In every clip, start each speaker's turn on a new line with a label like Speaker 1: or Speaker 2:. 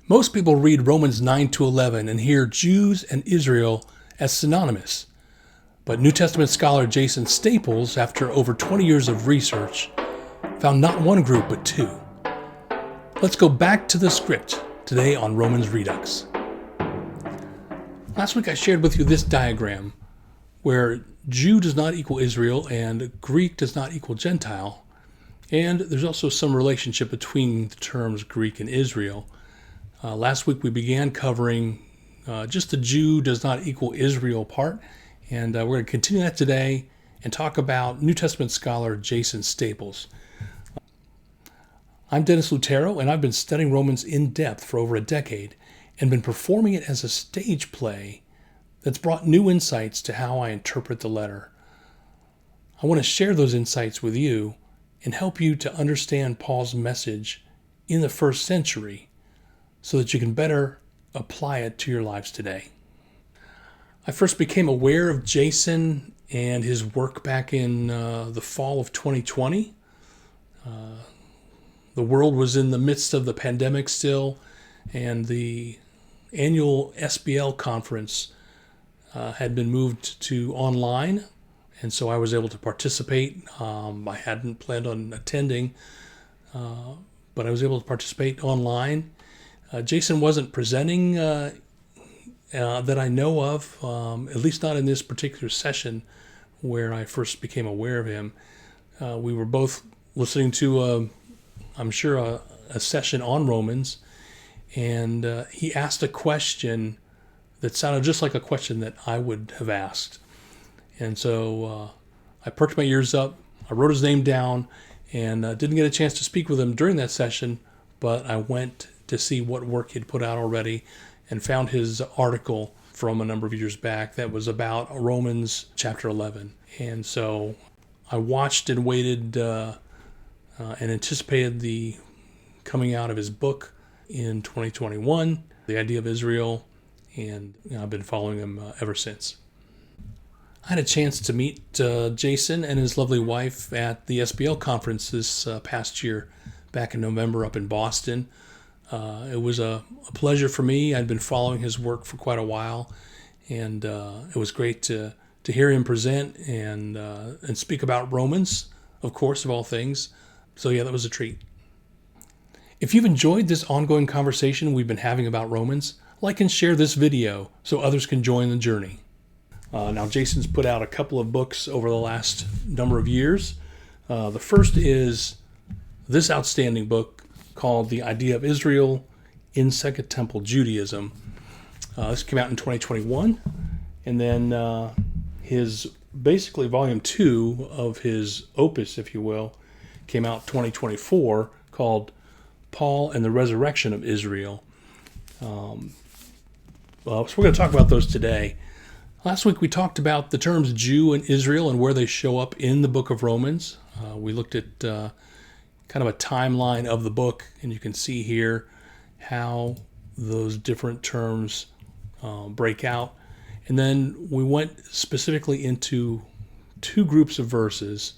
Speaker 1: Most people read Romans 9 to 11 and hear Jews and Israel as synonymous. But New Testament scholar Jason Staples, after over 20 years of research, found not one group but two. Let's go back to the script today on Romans Redux. Last week I shared with you this diagram where Jew does not equal Israel and Greek does not equal Gentile. And there's also some relationship between the terms Greek and Israel. Last week we began covering just the Jew does not equal Israel part, and we're going to continue that today and talk about New Testament scholar Jason Staples. I'm Dennis Lutero, and I've been studying Romans in depth for over a decade and been performing it as a stage play that's brought new insights to how I interpret the letter. I want to share those insights with you and help you to understand Paul's message in the first century so that you can better apply it to your lives today. I first became aware of Jason and his work back in the fall of 2020. The world was in the midst of the pandemic still, and the annual SBL conference had been moved to online, and so I was able to participate. I hadn't planned on attending, but I was able to participate online. Jason wasn't presenting that I know of, at least not in this particular session where I first became aware of him. We were both listening to, I'm sure, a session on Romans, and he asked a question that sounded just like a question that I would have asked. And so I perked my ears up, I wrote his name down, and didn't get a chance to speak with him during that session, but I went to see what work he'd put out already and found his article from a number of years back that was about Romans chapter 11. And so I watched and waited and anticipated the coming out of his book in 2021, The Idea of Israel, and I've been following him ever since. I had a chance to meet Jason and his lovely wife at the SBL conference this past year, back in November up in Boston. It was a pleasure for me. I'd been following his work for quite a while, and it was great to hear him present and speak about Romans, of course, of all things. So yeah, that was a treat. If you've enjoyed this ongoing conversation we've been having about Romans, like and share this video so others can join the journey. Now, Jason's put out a couple of books over the last number of years. The first is this outstanding book called The Idea of Israel in Second Temple Judaism. This came out in 2021. And then his, basically volume 2 of his opus, if you will, came out 2024, called Paul and the Resurrection of Israel. So we're going to talk about those today. Last week we talked about the terms Jew and Israel and where they show up in the book of Romans. We looked at kind of a timeline of the book, and you can see here how those different terms break out. And then we went specifically into two groups of verses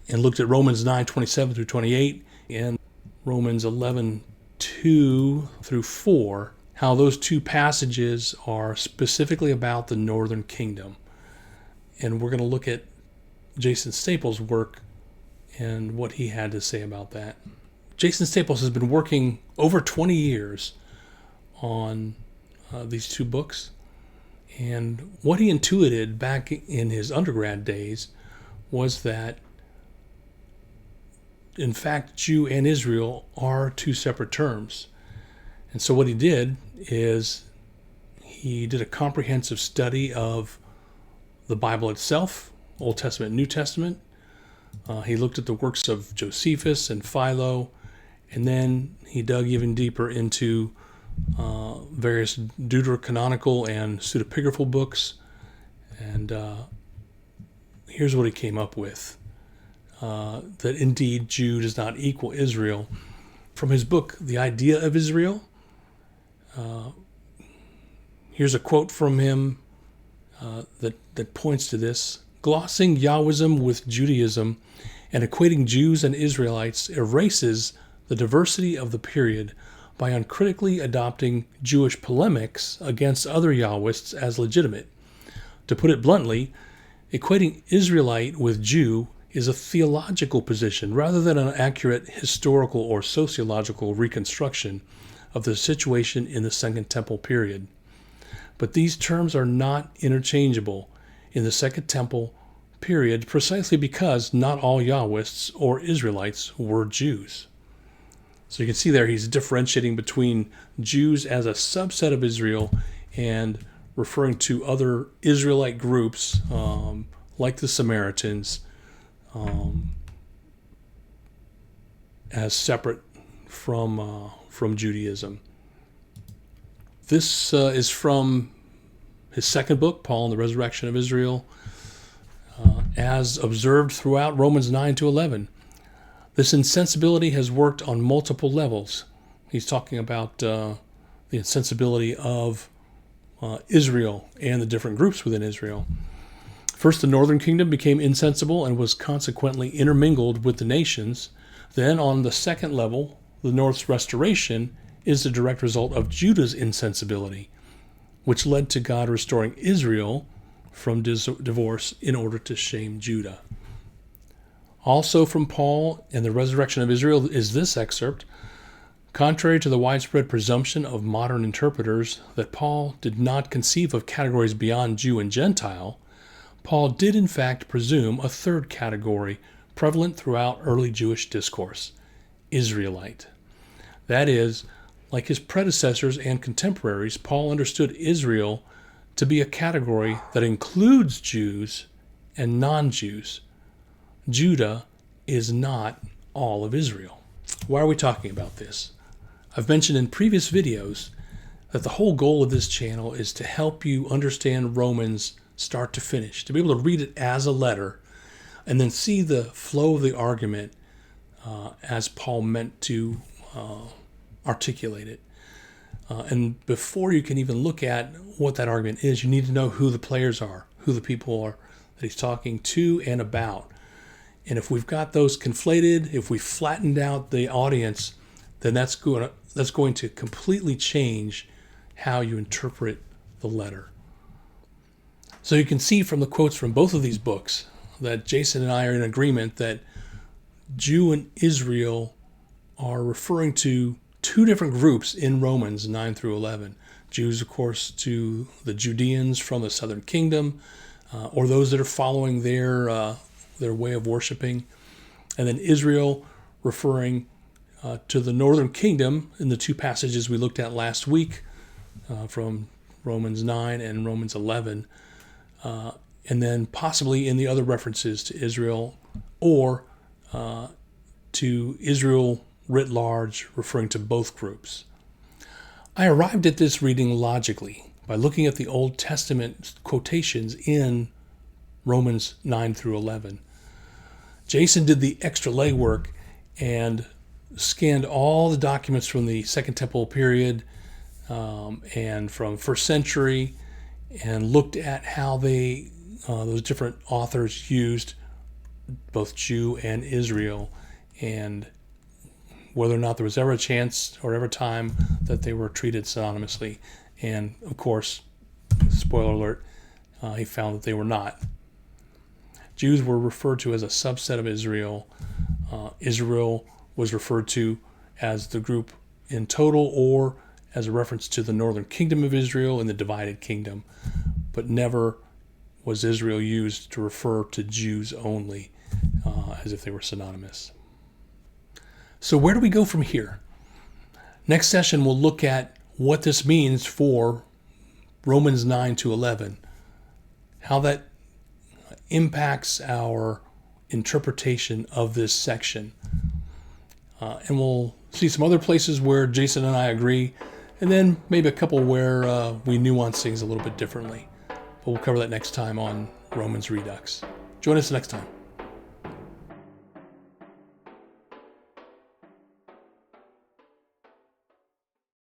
Speaker 1: and looked at Romans 9:27 through 28 and Romans 11:2 through 4, how those two passages are specifically about the northern kingdom. And we're going to look at Jason Staples' work and what he had to say about that. Jason Staples has been working over 20 years on these two books. And what he intuited back in his undergrad days was that, in fact, Jew and Israel are two separate terms. And so what he did is he did a comprehensive study of the Bible itself, Old Testament and New Testament. He looked at the works of Josephus and Philo, and then he dug even deeper into various deuterocanonical and pseudepigraphal books. And here's what he came up with, that indeed Jew does not equal Israel. From his book, The Idea of Israel, here's a quote from him that points to this. Glossing Yahwism with Judaism and equating Jews and Israelites erases the diversity of the period by uncritically adopting Jewish polemics against other Yahwists as legitimate. To put it bluntly, equating Israelite with Jew is a theological position rather than an accurate historical or sociological reconstruction of the situation in the Second Temple period. But these terms are not interchangeable in the Second Temple period precisely because not all Yahwists or Israelites were Jews. So you can see there he's differentiating between Jews as a subset of Israel and referring to other Israelite groups like the Samaritans as separate from Judaism. This is from his second book, Paul and the Resurrection of Israel, as observed throughout Romans 9 to 11. This insensibility has worked on multiple levels. He's talking about the insensibility of Israel and the different groups within Israel. First, the northern kingdom became insensible and was consequently intermingled with the nations. Then, on the second level, the north's restoration is the direct result of Judah's insensibility, which led to God restoring Israel from divorce in order to shame Judah. Also from Paul and the Resurrection of Israel is this excerpt. Contrary to the widespread presumption of modern interpreters that Paul did not conceive of categories beyond Jew and Gentile, Paul did in fact presume a third category prevalent throughout early Jewish discourse, Israelite. That is, like his predecessors and contemporaries, Paul understood Israel to be a category that includes Jews and non-Jews. Judah is not all of Israel. Why are we talking about this? I've mentioned in previous videos that the whole goal of this channel is to help you understand Romans start to finish, to be able to read it as a letter and then see the flow of the argument as Paul meant to articulate it. And before you can even look at what that argument is, you need to know who the players are, who the people are that he's talking to and about. And if we've got those conflated, if we flattened out the audience, then that's going to completely change how you interpret the letter. So you can see from the quotes from both of these books that Jason and I are in agreement that Jew and Israel are referring to two different groups in Romans 9 through 11. Jews, of course, to the Judeans from the southern kingdom, or those that are following their way of worshiping. And then Israel referring to the northern kingdom in the two passages we looked at last week from Romans 9 and Romans 11. And then possibly in the other references to Israel or to Israel writ large, referring to both groups. I arrived at this reading logically by looking at the Old Testament quotations in Romans 9 through 11. Jason did the extra legwork and scanned all the documents from the Second Temple period and from first century and looked at how those different authors used both Jew and Israel and whether or not there was ever a chance or ever time that they were treated synonymously. And of course, spoiler alert, he found that they were not. Jews were referred to as a subset of Israel. Israel was referred to as the group in total or as a reference to the northern kingdom of Israel and the divided kingdom, but never was Israel used to refer to Jews only as if they were synonymous. So where do we go from here? Next session we'll look at what this means for Romans 9 to 11, how that impacts our interpretation of this section. And we'll see some other places where Jason and I agree, and then maybe a couple where we nuance things a little bit differently. But we'll cover that next time on Romans Redux. Join us next time.